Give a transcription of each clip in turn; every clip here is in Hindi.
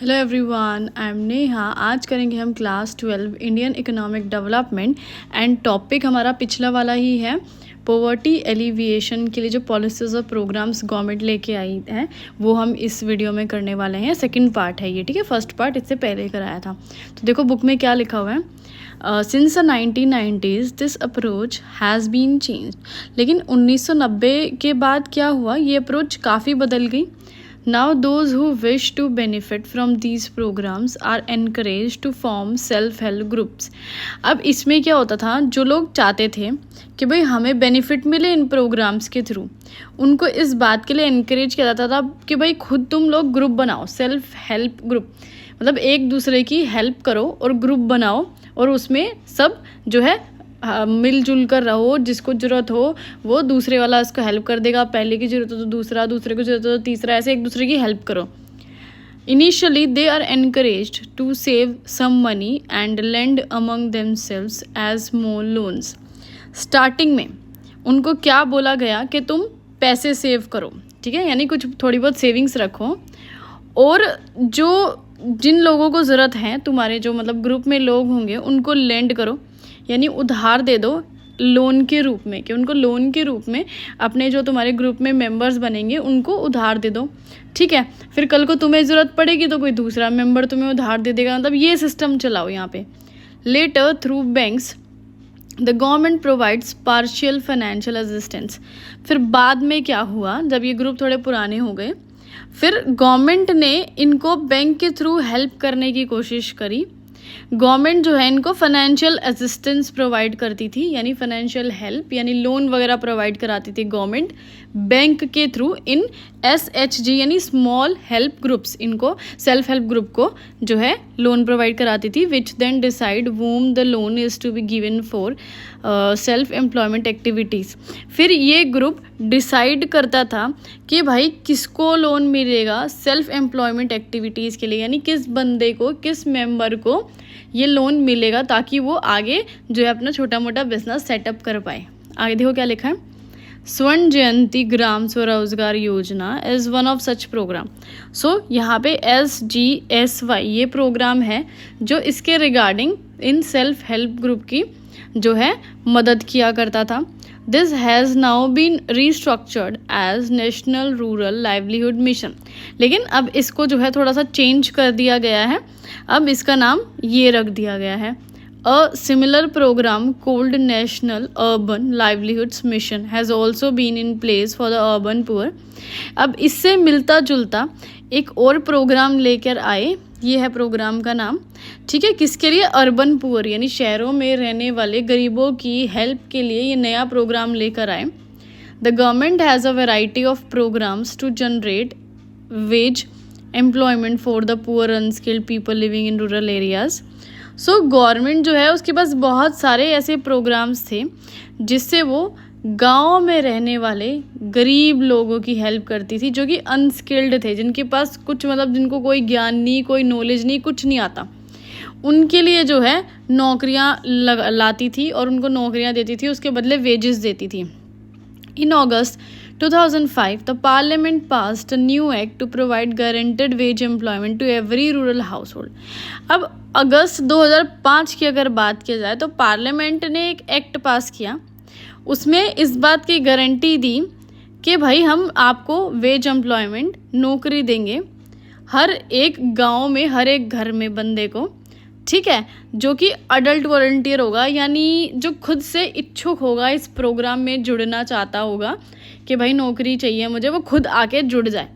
Hello everyone, I am Neha. आज करेंगे हम class 12 Indian economic development and topic हमारा पिछला वाला ही है। पॉवर्टी एलिविएशन के लिए जो पॉलिसीज़ और प्रोग्राम्स गवर्नमेंट लेके आई है वो हम इस वीडियो में करने वाले हैं। सेकंड पार्ट है ये, ठीक है। फर्स्ट पार्ट इससे पहले कराया था। तो देखो बुक में क्या लिखा हुआ है। Since the 1990s this approach has been change. लेकिन 1990 के बाद क्या हुआ, ये अप्रोच काफ़ी बदल गई। Now those who wish to benefit from these programs are encouraged to form self-help groups। अब इसमें क्या होता था, जो लोग चाहते थे कि भाई हमें बेनिफिट मिले इन प्रोग्राम्स के थ्रू, उनको इस बात के लिए इनक्रेज किया जाता था कि भाई खुद तुम लोग ग्रुप बनाओ, सेल्फ हेल्प ग्रुप। मतलब एक दूसरे की हेल्प करो और ग्रुप बनाओ और उसमें सब जो है मिलजुल कर रहो। जिसको ज़रूरत हो वो दूसरे वाला उसको हेल्प कर देगा। पहले की ज़रूरत हो तो दूसरा, दूसरे को ज़रूरत हो तो तीसरा, ऐसे एक दूसरे की हेल्प करो। Initially they are encouraged to save some money and lend among themselves as small loans. Starting में उनको क्या बोला गया कि तुम पैसे सेव करो, ठीक है, यानी कुछ थोड़ी बहुत सेविंग्स रखो और जो जिन लोगों को ज़रूरत है, तुम्हारे जो मतलब ग्रुप में लोग होंगे, उनको लेंड करो, यानी उधार दे दो लोन के रूप में, कि उनको लोन के रूप में अपने जो तुम्हारे ग्रुप में मेंबर्स बनेंगे उनको उधार दे दो, ठीक है। फिर कल को तुम्हें ज़रूरत पड़ेगी तो कोई दूसरा मेंबर तुम्हें उधार दे देगा। मतलब ये सिस्टम चलाओ यहाँ पे। Later through banks the government provides partial financial assistance. फिर बाद में क्या हुआ, जब ये ग्रुप थोड़े पुराने हो गए, फिर गवर्नमेंट ने इनको बैंक के थ्रू हेल्प करने की कोशिश करी। गवर्नमेंट जो है इनको फाइनेंशियल असिस्टेंस प्रोवाइड करती थी, यानी फाइनेंशियल हेल्प, यानी लोन वगैरह प्रोवाइड कराती थी गवर्नमेंट बैंक के थ्रू इन SHG यानी स्मॉल हेल्प ग्रुप्स। इनको सेल्फ हेल्प ग्रुप को जो है लोन प्रोवाइड कराती थी, which then decide whom the loan is to be given for self employment activities. फिर ये ग्रुप डिसाइड करता था कि भाई किसको लोन मिलेगा सेल्फ एम्प्लॉयमेंट एक्टिविटीज़ के लिए, यानी किस बंदे को, किस मेंबर को ये लोन मिलेगा ताकि वो आगे जो है अपना छोटा मोटा बिजनेस सेटअप कर पाए। आगे देखो क्या लिखा है। स्वर्ण जयंती Gram Swarozgar Yojana is one of such program. सो यहाँ पे SGSY ये प्रोग्राम है जो इसके रिगार्डिंग इन सेल्फ हेल्प ग्रुप की जो है मदद किया करता था। This has now been restructured as national rural livelihood mission. लेकिन अब इसको जो है थोड़ा सा चेंज कर दिया गया है। अब इसका नाम ये रख दिया गया है। A similar program called National Urban Livelihoods Mission has also been in place for the urban poor। अब इससे मिलता जुलता एक और प्रोग्राम लेकर आए, ये है प्रोग्राम का नाम, ठीक है। किसके लिए? अर्बन पुअर, यानी शहरों में रहने वाले गरीबों की हेल्प के लिए ये नया प्रोग्राम लेकर आए। The government has a variety of programmes to generate wage employment for the poor unskilled people living in rural areas. So government जो है उसके पास बहुत सारे ऐसे प्रोग्राम्स थे जिससे वो गाँव में रहने वाले गरीब लोगों की हेल्प करती थी, जो कि अनस्किल्ड थे, जिनके पास कुछ मतलब जिनको कोई ज्ञान नहीं, कोई नॉलेज नहीं, कुछ नहीं आता। उनके लिए जो है नौकरियां लाती थी और उनको नौकरियां देती थी, उसके बदले वेजेस देती थी। इन अगस्त 2005 the parliament passed a new act to provide guaranteed wage employment to every rural household। अब अगस्त 2005 की अगर बात की जाए तो पार्लियामेंट ने एक एक्ट पास किया, उसमें इस बात की गारंटी दी कि भाई हम आपको वेज एम्प्लॉयमेंट, नौकरी देंगे हर एक गांव में, हर एक घर में बंदे को, ठीक है, जो कि अडल्ट वॉलंटियर होगा, यानी जो खुद से इच्छुक होगा, इस प्रोग्राम में जुड़ना चाहता होगा कि भाई नौकरी चाहिए मुझे, वो खुद आके जुड़ जाए।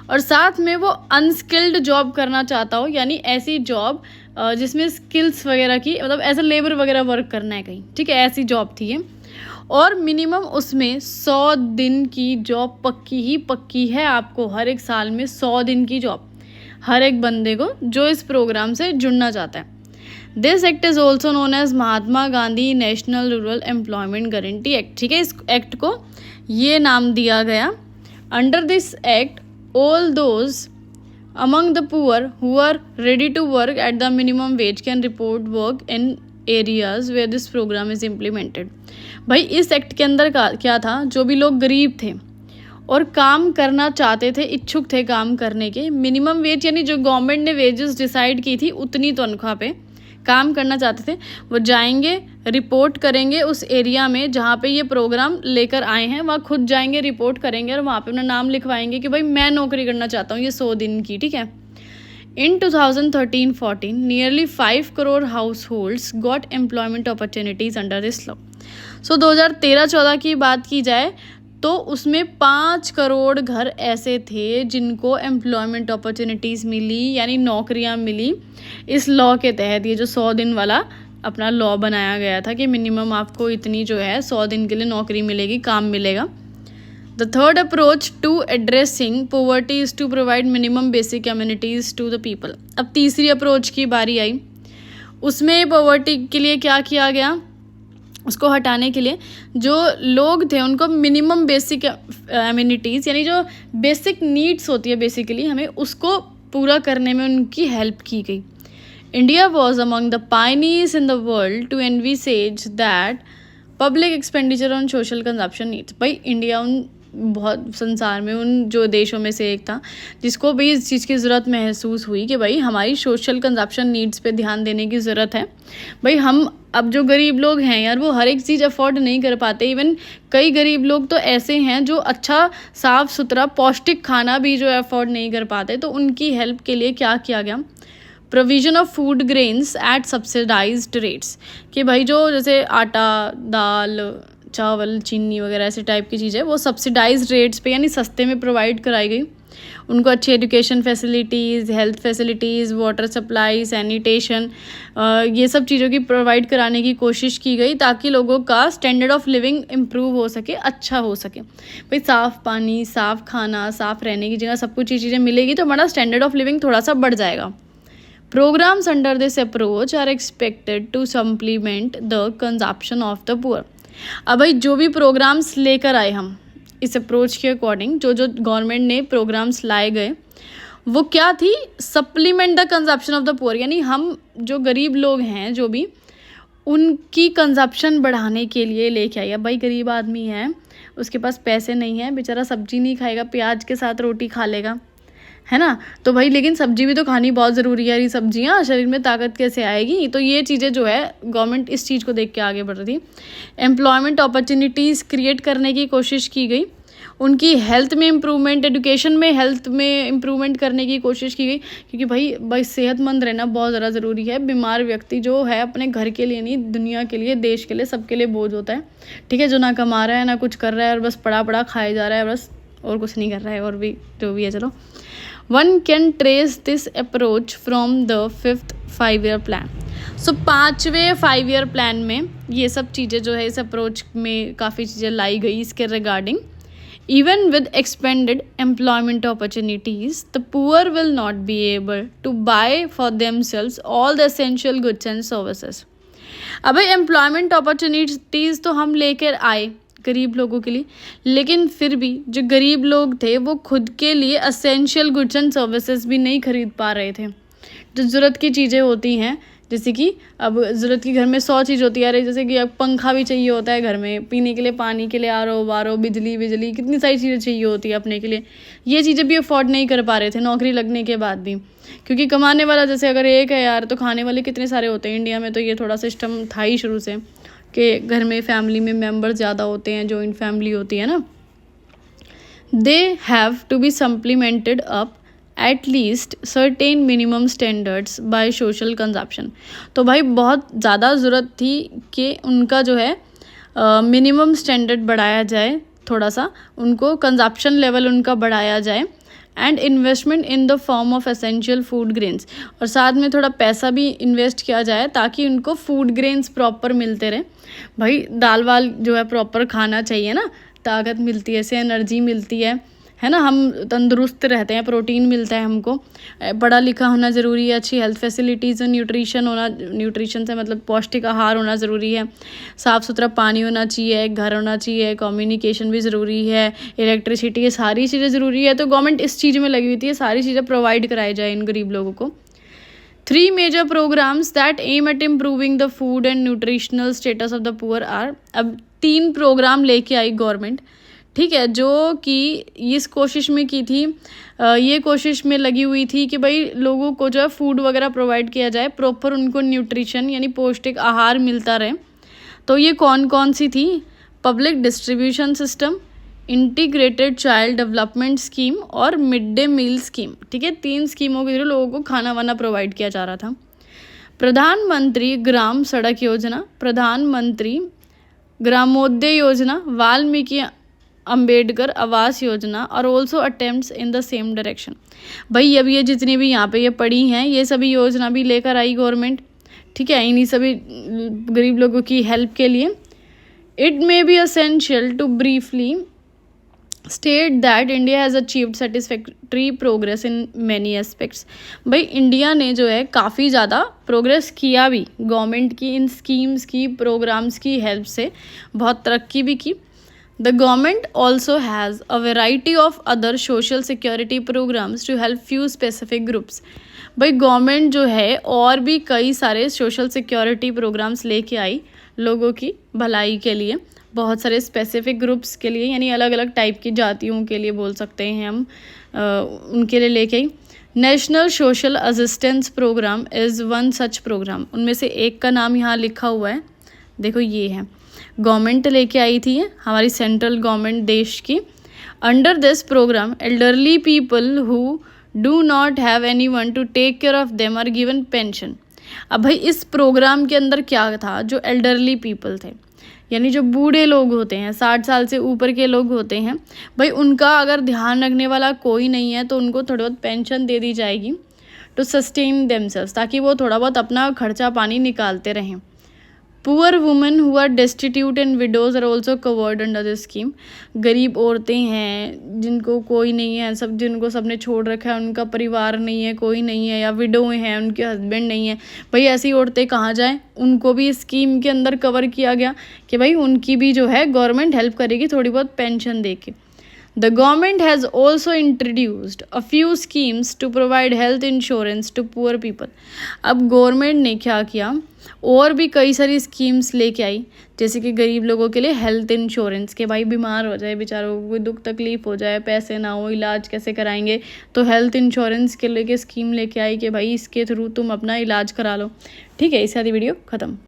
और साथ में वो अनस्किल्ड जॉब करना चाहता हो, यानी ऐसी जॉब जिसमें स्किल्स वगैरह की, मतलब एज अ लेबर वगैरह वर्क करना है कहीं, ठीक है, ऐसी जॉब थी ये। और मिनिमम उसमें 100 दिन की जॉब पक्की ही पक्की है आपको, हर एक साल में 100 दिन की जॉब हर एक बंदे को जो इस प्रोग्राम से जुड़ना चाहता है। This act is also known as Mahatma Gandhi National Rural Employment Guarantee Act, ठीक है। इस एक्ट को ये नाम दिया गया। Under this act all those among the poor who are ready to work at the minimum wage can report work in areas where this program is implemented। भाई इस एक्ट के अंदर क्या था, जो भी लोग गरीब थे और काम करना चाहते थे, इच्छुक थे काम करने के। मिनिमम वेज यानी जो गवर्नमेंट ने वेजेस डिसाइड की थी उतनी तनख्वाह पे काम करना चाहते थे, वो जाएंगे, रिपोर्ट करेंगे उस एरिया में जहाँ पे ये प्रोग्राम लेकर आए हैं, वहाँ खुद जाएंगे, रिपोर्ट करेंगे और वहाँ पे अपना नाम लिखवाएंगे कि भाई मैं नौकरी करना चाहता हूँ ये 100 दिन की, ठीक है। In 2013-14, nearly 5 crore households got employment opportunities under this law. So 2013-14 की बात की जाए तो उसमें 5 करोड़ घर ऐसे थे जिनको एम्प्लॉयमेंट अपॉर्चुनिटीज़ मिली, यानी नौकरियां मिली इस लॉ के तहत। ये जो 100 दिन वाला अपना लॉ बनाया गया था कि मिनिमम आपको इतनी जो है 100 दिन के लिए नौकरी मिलेगी, काम मिलेगा। The third approach to addressing poverty is to provide minimum basic amenities to the people. अब तीसरी अप्रोच की बारी आई, उसमें पॉवर्टी के लिए क्या किया गया, उसको हटाने के लिए जो लोग थे उनको मिनिमम बेसिक एमिनिटीज़ यानी जो बेसिक नीड्स होती है बेसिकली हमें उसको पूरा करने में उनकी हेल्प की गई। India was among the pioneers in the world to envisage that public expenditure on social consumption needs. भाई इंडिया उन बहुत संसार में उन जो देशों में से एक था जिसको भी इस चीज़ की ज़रूरत महसूस हुई कि भाई हमारी सोशल कंजप्शन नीड्स पे ध्यान देने की ज़रूरत है। भाई हम अब जो गरीब लोग हैं यार वो हर एक चीज़ अफोर्ड नहीं कर पाते। इवन कई गरीब लोग तो ऐसे हैं जो अच्छा साफ़ सुथरा पौष्टिक खाना भी जो अफोर्ड नहीं कर पाते। तो उनकी हेल्प के लिए क्या किया गया, provision of food grains at subsidised rates, कि भाई जो जैसे आटा, दाल, चावल, चीनी वगैरह ऐसे टाइप की चीज़ें वो सब्सिडाइज्ड रेट्स पे यानी सस्ते में प्रोवाइड कराई गई। उनको अच्छी education facilities, health facilities, water supply, sanitation, ये सब चीज़ों की प्रोवाइड कराने की कोशिश की गई ताकि लोगों का स्टैंडर्ड ऑफ लिविंग इम्प्रूव हो सके, अच्छा हो सके। भाई साफ़ पानी, साफ़ खाना, साफ़ रहने की जगह, सब कुछ ये चीज़ें मिलेगी तो हमारा स्टैंडर्ड ऑफ लिविंग थोड़ा सा बढ़ जाएगा। Programs under this approach are expected to supplement the consumption of the poor. अब भाई जो भी प्रोग्राम्स लेकर आए हम इस अप्रोच के अकॉर्डिंग, जो जो गवर्नमेंट ने प्रोग्राम्स लाए गए वो क्या थी, supplement the consumption of the poor, यानी हम जो गरीब लोग हैं जो भी उनकी कंजप्शन बढ़ाने के लिए लेके आए। अब भाई गरीब आदमी है, उसके पास पैसे नहीं है, बेचारा सब्जी नहीं खाएगा, प्याज के साथ रोटी खा लेगा, है ना। तो भाई लेकिन सब्जी भी तो खानी बहुत ज़रूरी है, ये सब्जियाँ शरीर में ताकत कैसे आएगी। तो ये चीज़ें जो है गवर्नमेंट इस चीज़ को देख के आगे बढ़ रही थी। एम्प्लॉयमेंट अपॉर्चुनिटीज़ क्रिएट करने की कोशिश की गई, उनकी हेल्थ में इम्प्रूवमेंट, एजुकेशन में हेल्थ में इम्प्रूवमेंट करने की कोशिश की गई, क्योंकि भाई सेहतमंद रहना बहुत ज़्यादा ज़रूरी है। बीमार व्यक्ति जो है अपने घर के लिए नहीं, दुनिया के लिए, देश के लिए, सबके लिए बोझ होता है, ठीक है। जो ना कमा रहा है ना कुछ कर रहा है और बस पड़ा खाया जा रहा है, बस और कुछ नहीं कर रहा है, और भी जो भी है चलो। One can trace this approach from the 5th 5-year plan. So 5वें 5-year plan में ये सब चीज़ें जो है इस अप्रोच में काफ़ी चीज़ें लाई गई इसके regarding. Even with expanded employment opportunities, the poor will not be able to buy for themselves all the essential goods and services. अब एम्प्लॉयमेंट अपॉर्चुनिटीज़ तो हम लेकर आए गरीब लोगों के लिए, लेकिन फिर भी जो गरीब लोग थे वो खुद के लिए असेंशियल गुड्स एंड सर्विसेज भी नहीं खरीद पा रहे थे। जो ज़रूरत की चीज़ें होती हैं, जैसे कि अब ज़रूरत की घर में 100 चीज़ होती है, जैसे कि अब पंखा भी चाहिए होता है घर में, पीने के लिए पानी के लिए आरो वारो, बिजली, कितनी सारी चीज़ें चाहिए होती है अपने के लिए। ये चीज़ें भी अफोर्ड नहीं कर पा रहे थे नौकरी लगने के बाद भी, क्योंकि कमाने वाला जैसे अगर एक है यार तो खाने वाले कितने सारे होते हैं। इंडिया में तो ये थोड़ा सिस्टम था ही शुरू से कि घर में फैमिली में मेम्बर ज़्यादा होते हैं, जॉइंट फैमिली होती है ना। They have to be supplemented up at least certain minimum standards by social consumption. तो भाई बहुत ज़्यादा ज़रूरत थी कि उनका जो है मिनिमम स्टैंडर्ड बढ़ाया जाए, थोड़ा सा उनको कंजप्शन लेवल उनका बढ़ाया जाए, and investment in the form of essential food grains, और साथ में थोड़ा पैसा भी इन्वेस्ट किया जाए ताकि उनको फूड ग्रेन्स प्रॉपर मिलते रहे। भाई दाल वाल जो है प्रॉपर खाना चाहिए ना, ताकत मिलती है, इससे एनर्जी मिलती है ना, हम तंदुरुस्त रहते हैं, प्रोटीन मिलता है हमको। पढ़ा लिखा होना ज़रूरी है, अच्छी हेल्थ फैसिलिटीज़, न्यूट्रिशन से मतलब पौष्टिक आहार होना ज़रूरी है, साफ़ सुथरा पानी होना चाहिए, घर होना चाहिए, कम्युनिकेशन भी ज़रूरी है, इलेक्ट्रिसिटी, ये सारी चीज़ें ज़रूरी है। तो गवर्नमेंट इस चीज़ में लगी हुई थी, सारी चीज़ें प्रोवाइड कराई जाए इन गरीब लोगों को। 3 major programs that aim at improving the food and nutritional status of the poor are, अब 3 प्रोग्राम लेके आई गवर्नमेंट, ठीक है, जो कि इस कोशिश में की थी, ये कोशिश में लगी हुई थी कि भाई लोगों को जो है फूड वगैरह प्रोवाइड किया जाए, प्रॉपर उनको न्यूट्रिशन यानी पौष्टिक आहार मिलता रहे। तो ये कौन कौन सी थी? Public distribution system, integrated child development scheme और मिड डे मील स्कीम। ठीक है, 3 स्कीमों के जरिए लोगों को खाना वाना प्रोवाइड किया जा रहा था। प्रधानमंत्री ग्राम सड़क योजना, प्रधानमंत्री ग्रामोदय योजना, वाल्मीकि अंबेडकर आवास योजना और also attempts in the same direction. भाई अब ये जितनी भी यहाँ पे ये पड़ी हैं, ये सभी योजना भी लेकर आई गवर्नमेंट। ठीक है, इन्हीं सभी गरीब लोगों की हेल्प के लिए। It may be essential to briefly state that India has achieved satisfactory progress in many aspects. भाई इंडिया ने जो है काफ़ी ज़्यादा प्रोग्रेस किया भी, गवर्नमेंट की इन स्कीम्स की, प्रोग्राम्स की हेल्प से बहुत तरक्की भी की। The government also has a variety of other social security programs to help few specific groups. भाई गवर्नमेंट जो है और भी कई सारे सोशल सिक्योरिटी प्रोग्राम्स लेके आई लोगों की भलाई के लिए, बहुत सारे स्पेसिफिक ग्रुप्स के लिए, यानी अलग अलग टाइप की जातियों के लिए बोल सकते हैं हम, उनके लिए लेके आई। National social assistance program is one such program. उनमें से एक का नाम यहाँ लिखा हुआ है, देखो ये है, गवर्नमेंट लेके आई थी हमारी सेंट्रल गवर्नमेंट देश की। Under this programme elderly people who do not have anyone to take care of them are given pension. अब भाई इस प्रोग्राम के अंदर क्या था, जो एल्डरली पीपल थे यानी जो बूढ़े लोग होते हैं, 60 साल से ऊपर के लोग होते हैं, भाई उनका अगर ध्यान रखने वाला कोई नहीं है तो उनको थोड़ी बहुत पेंशन दे दी जाएगी टू सस्टेन देमसेल्व्स, ताकि वो थोड़ा बहुत अपना खर्चा पानी निकालते रहें। Poor women who are destitute and widows are also covered under this scheme. गरीब औरतें हैं जिनको कोई नहीं है, सब जिनको सबने छोड़ रखा है, उनका परिवार नहीं है, कोई नहीं है, या विडोएं हैं, उनके हस्बैंड नहीं है, भाई ऐसी औरतें कहाँ जाएं, उनको भी इस स्कीम के अंदर कवर किया गया कि भाई उनकी भी जो है गवर्नमेंट हेल्प करेगी थोड़ी बहुत पेंशन दे के। The government has also introduced a few schemes to provide health insurance to poor people. अब गवर्नमेंट ने क्या किया, और भी कई सारी स्कीम्स लेके आई, जैसे कि गरीब लोगों के लिए हेल्थ इंश्योरेंस, के भाई बीमार हो जाए बेचारों को, कोई दुख तकलीफ हो जाए, पैसे ना हो, इलाज कैसे कराएंगे, तो हेल्थ इंश्योरेंस के लेके स्कीम लेके आई कि भाई इसके थ्रू तुम अपना इलाज करा लो। ठीक है, इससे आधी वीडियो ख़त्म।